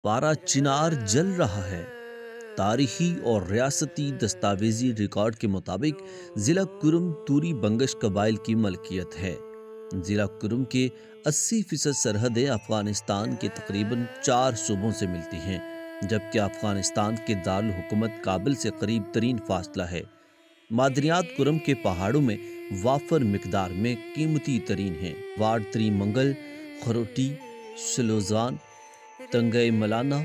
پارا چنار جل رہا ہے۔ تاریخی اور ریاستی دستاویزی ریکارڈ کے مطابق ضلع کرم توری بنگش قبائل کی ملکیت ہے۔ ضلع کرم کے 80% سرحدیں افغانستان کے تقریباً 4 صوبوں سے ملتی ہیں، جبکہ افغانستان کے دارالحکومت کابل سے قریب ترین فاصلہ ہے۔ معدنیات کرم کے پہاڑوں میں وافر مقدار میں قیمتی ترین ہیں۔ وارڈ تری منگل، خروٹی، سلوزان، تنگئی ملانا،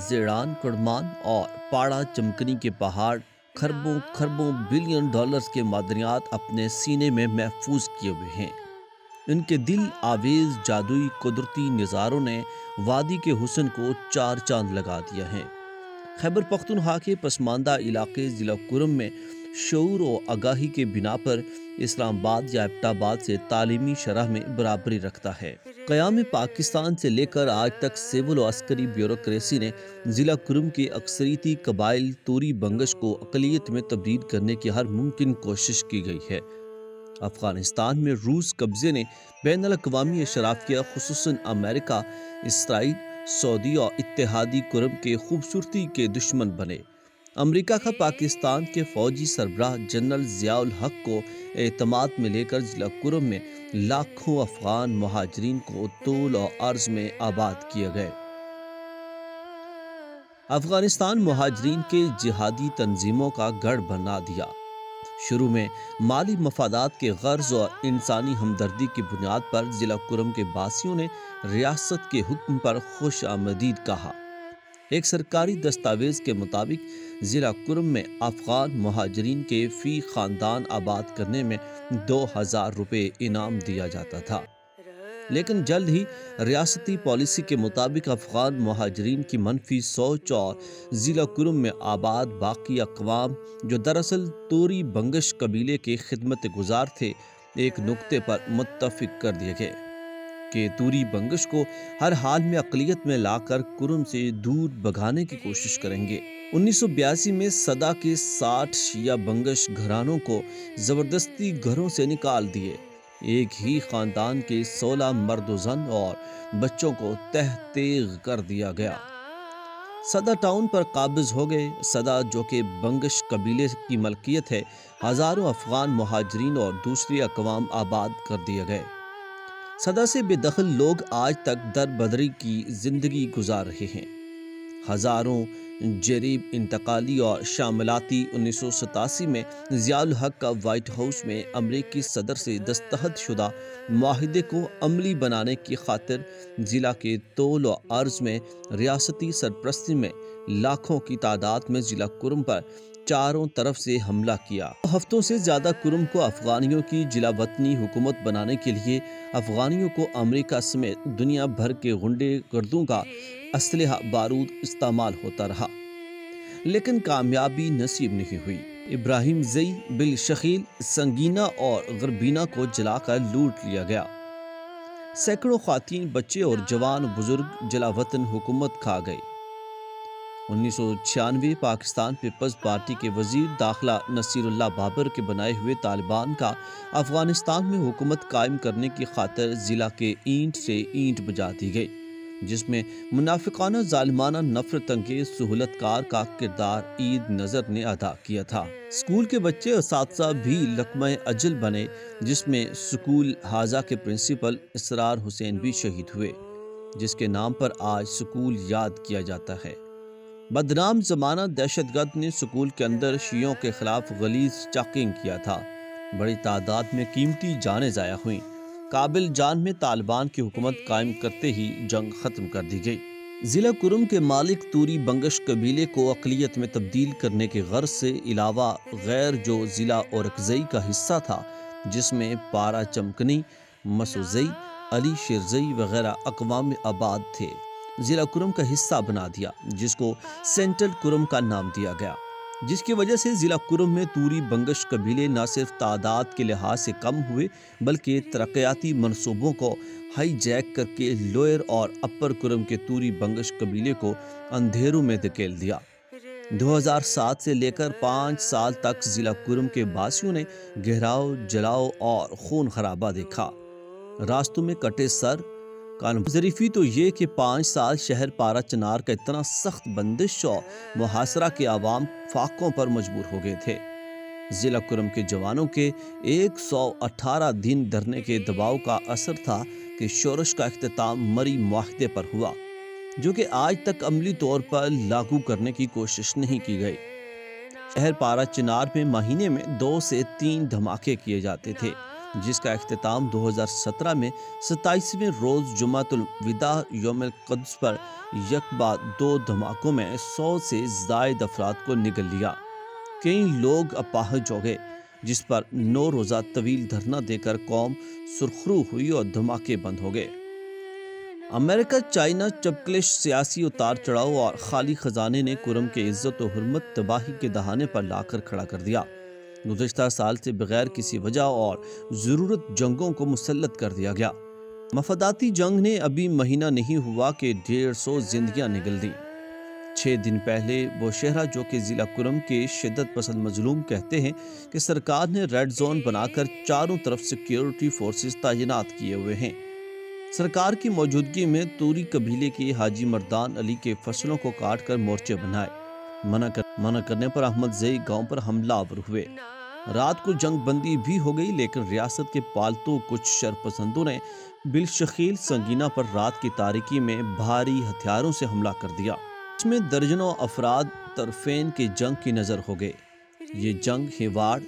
زیڑان کڑمان اور پاڑا چمکنی کے پہاڑ کھربوں بلین ڈالرز کے معدنیات اپنے سینے میں محفوظ کیے ہوئے ہیں۔ ان کے دل آویز جادوئی قدرتی نظاروں نے وادی کے حسن کو 4 چاند لگا دیا ہے۔ خیبر پختونخوا کے پسماندہ علاقے ضلع کرم میں شعور و آگاہی کے بنا پر اسلام آباد یا ایبٹ آباد سے تعلیمی شرح میں برابری رکھتا ہے۔ قیام پاکستان سے لے کر آج تک سول و عسکری بیوروکریسی نے ضلع کرم کے اکثریتی قبائل توری بنگش کو اقلیت میں تبدیل کرنے کی ہر ممکن کوشش کی گئی ہے۔ افغانستان میں روس قبضے نے بین الاقوامی اشرافیہ خصوصاً امریکہ، اسرائیل، سعودی اور اتحادی کرم کے خوبصورتی کے دشمن بنے۔ امریکہ کا پاکستان کے فوجی سربراہ جنرل ضیاء الحق کو اعتماد میں لے کر ضلع کرم میں لاکھوں افغان مہاجرین کو طول و عرض میں آباد کیے گئے۔ افغانستان مہاجرین کے جہادی تنظیموں کا گڑھ بنا دیا۔ شروع میں مالی مفادات کے غرض اور انسانی ہمدردی کی بنیاد پر ضلع کرم کے باسیوں نے ریاست کے حکم پر خوش آمدید کہا۔ ایک سرکاری دستاویز کے مطابق ضلع کرم میں افغان مہاجرین کے فی خاندان آباد کرنے میں 2000 روپے انعام دیا جاتا تھا، لیکن جلد ہی ریاستی پالیسی کے مطابق افغان مہاجرین کی منفی سوچ اور ضلع کرم میں آباد باقی اقوام جو دراصل توری بنگش قبیلے کے خدمت گزار تھے، ایک نقطے پر متفق کر دیے گئے کہ توری بنگش کو ہر حال میں اقلیت میں لا کر کرم سے دور بھگانے کی کوشش کریں گے۔ 1982 میں صدا کے 60 شیعہ بنگش گھرانوں کو زبردستی گھروں سے نکال دیے۔ ایک ہی خاندان کے 16 مرد و زن اور بچوں کو تہ تیغ کر دیا گیا۔ صدا ٹاؤن پر قابض ہو گئے۔ صدا جو کہ بنگش قبیلے کی ملکیت ہے، ہزاروں افغان مہاجرین اور دوسری اقوام آباد کر دیے گئے۔ صدا سے بے دخل لوگ آج تک در بدری کی زندگی گزار رہے ہیں۔ ہزاروں جریب انتقالی اور شاملاتی 1987 میں ضیاء الحق کا وائٹ ہاؤس میں امریکی صدر سے دستخط شدہ معاہدے کو عملی بنانے کی خاطر ضلع کے طول و عرض میں ریاستی سرپرستی میں لاکھوں کی تعداد میں ضلع کرم پر چاروں طرف سے حملہ کیا۔ ہفتوں سے زیادہ کرم کو افغانیوں کی جلا وطنی حکومت بنانے کے لیے افغانیوں کو امریکہ سمیت دنیا بھر کے غنڈے گردوں کا اسلحہ بارود استعمال ہوتا رہا، لیکن کامیابی نصیب نہیں ہوئی۔ ابراہیم زئی، بالشخیل، سنگینا اور غربینا کو جلا کر لوٹ لیا گیا۔ سینکڑوں خواتین، بچے اور جوان بزرگ جلا وطن حکومت کھا گئے۔ 1996 پاکستان پیپلز پارٹی کے وزیر داخلہ نصیر اللہ بابر کے بنائے ہوئے طالبان کا افغانستان میں حکومت قائم کرنے کی خاطر ضلع کے اینٹ سے اینٹ بجا دی گئی، جس میں منافقانہ ظالمانہ نفرت انگیز سہولت کار کا کردار عید نظر نے ادا کیا تھا۔ اسکول کے بچے اساتذہ بھی لقمہ اجل بنے، جس میں سکول حاضہ کے پرنسپل اسرار حسین بھی شہید ہوئے، جس کے نام پر آج سکول یاد کیا جاتا ہے۔ بدنام زمانہ دہشت گرد نے سکول کے اندر شیعوں کے خلاف غلیظ چیکنگ کیا تھا۔ بڑی تعداد میں قیمتی جانیں ضائع ہوئیں۔ کابل جان میں طالبان کی حکومت قائم کرتے ہی جنگ ختم کر دی گئی۔ ضلع کرم کے مالک توری بنگش قبیلے کو اقلیت میں تبدیل کرنے کے غرض سے علاوہ غیر جو ضلع اورکزئی کا حصہ تھا، جس میں پارا چمکنی، مسوزئی، علی شیرزئی وغیرہ اقوام آباد تھے، ضلع کرم کا حصہ بنا دیا، جس کو سینٹرل کرم کا نام دیا گیا، جس کی وجہ سے ضلع کرم میں توری بنگش قبیلے نہ صرف تعداد کے لحاظ سے کم ہوئے بلکہ ترقیاتی منصوبوں کو ہائی جیک کر کے لوئر اور اپر کرم کے توری بنگش قبیلے کو اندھیروں میں دھکیل دیا۔ 2007 سے لے کر 5 سال تک ضلع کرم کے باسیوں نے گہراؤ، جلاؤ اور خون خرابہ دیکھا۔ راستوں میں کٹے سر، ظریفی تو یہ کہ 5 سال شہر پارا چنار کا اتنا سخت بندش اور محاصرہ کے عوام فاقوں پر مجبور ہو گئے تھے۔ ضلع کرم کے جوانوں کے 118 دن دھرنے کے دباؤ کا اثر تھا کہ شورش کا اختتام مری معاہدے پر ہوا، جو کہ آج تک عملی طور پر لاگو کرنے کی کوشش نہیں کی گئی۔ شہر پارا چنار میں مہینے میں 2 سے 3 دھماکے کیے جاتے تھے، جس کا اختتام 2017 میں 27ویں روز جمعۃ الوداع یوم القدس پر یکبا 2 دھماکوں میں 100 سے زائد افراد کو نگل لیا۔ کئی لوگ اپاہج ہو گئے، جس پر 9 روزہ طویل دھرنا دے کر قوم سرخرو ہوئی اور دھماکے بند ہو گئے۔ امریکہ چائنا چپکلش سیاسی اتار چڑھاؤ اور خالی خزانے نے کرم کے عزت و حرمت تباہی کے دہانے پر لا کر کھڑا کر دیا۔ گزشتہ سال سے بغیر کسی وجہ اور ضرورت جنگوں کو مسلط کر دیا گیا۔ مفاداتی جنگ نے ابھی مہینہ نہیں ہوا کہ 150 زندگیاں نگل دیں۔ 6 دن پہلے وہ شہرہ جو کہ ضلع کرم کے شدت پسند مظلوم کہتے ہیں کہ سرکار نے ریڈ زون بنا کر چاروں طرف سیکیورٹی فورسز تعینات کیے ہوئے ہیں۔ سرکار کی موجودگی میں توری قبیلے کے حاجی مردان علی کے فصلوں کو کاٹ کر مورچے بنائے۔ منع کرنے پر احمد زئی گاؤں پر حملہ آور ہوئے۔ رات کو جنگ بندی بھی ہو گئی، لیکن ریاست کے پالتو کچھ شرپسندوں نے بالشخیل سنگینہ پر رات کی تاریکی میں بھاری ہتھیاروں سے حملہ کر دیا۔ اس میں درجنوں افراد طرفین کے جنگ کی نظر ہو گئے۔ یہ جنگ ہیواڑ،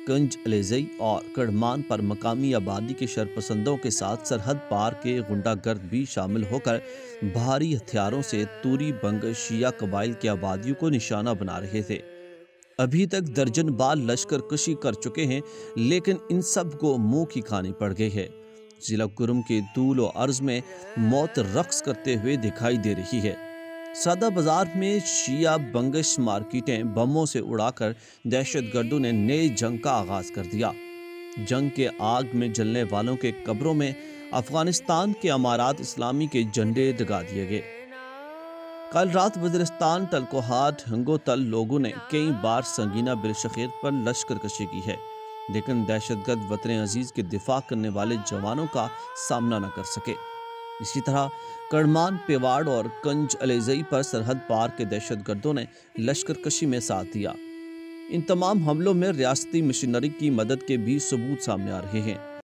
کنج الیزئی اور کڑمان پر مقامی آبادی کے شرپسندوں کے ساتھ سرحد پار کے غنڈہ گرد بھی شامل ہو کر بھاری ہتھیاروں سے توری بنگش شیعہ قبائل کے آبادیوں کو نشانہ بنا رہے تھے۔ ابھی تک درجن بار لشکر کشی کر چکے ہیں، لیکن ان سب کو منہ کی کھانی پڑ گئی ہے۔ ضلع کرم کے طول و عرض میں موت رقص کرتے ہوئے دکھائی دے رہی ہے۔ سادہ بازار میں شیعہ بنگش مارکیٹیں بموں سے اڑا کر دہشت گردوں نے نئے جنگ کا آغاز کر دیا۔ جنگ کے آگ میں جلنے والوں کے قبروں میں افغانستان کے امارات اسلامی کے جھنڈے دگا دیے گئے۔ کل رات وزیرستان ٹلکوہاٹ ہنگو تل لوگوں نے کئی بار سنگینہ بالشخیر پر لشکر کشی کی ہے، لیکن دہشت گرد وطن عزیز کے دفاع کرنے والے جوانوں کا سامنا نہ کر سکے۔ اسی طرح کڑمان، پیواڑ اور کنج الیزئی پر سرحد پار کے دہشت گردوں نے لشکر کشی میں ساتھ دیا۔ ان تمام حملوں میں ریاستی مشنری کی مدد کے بھی ثبوت سامنے آ رہے ہیں۔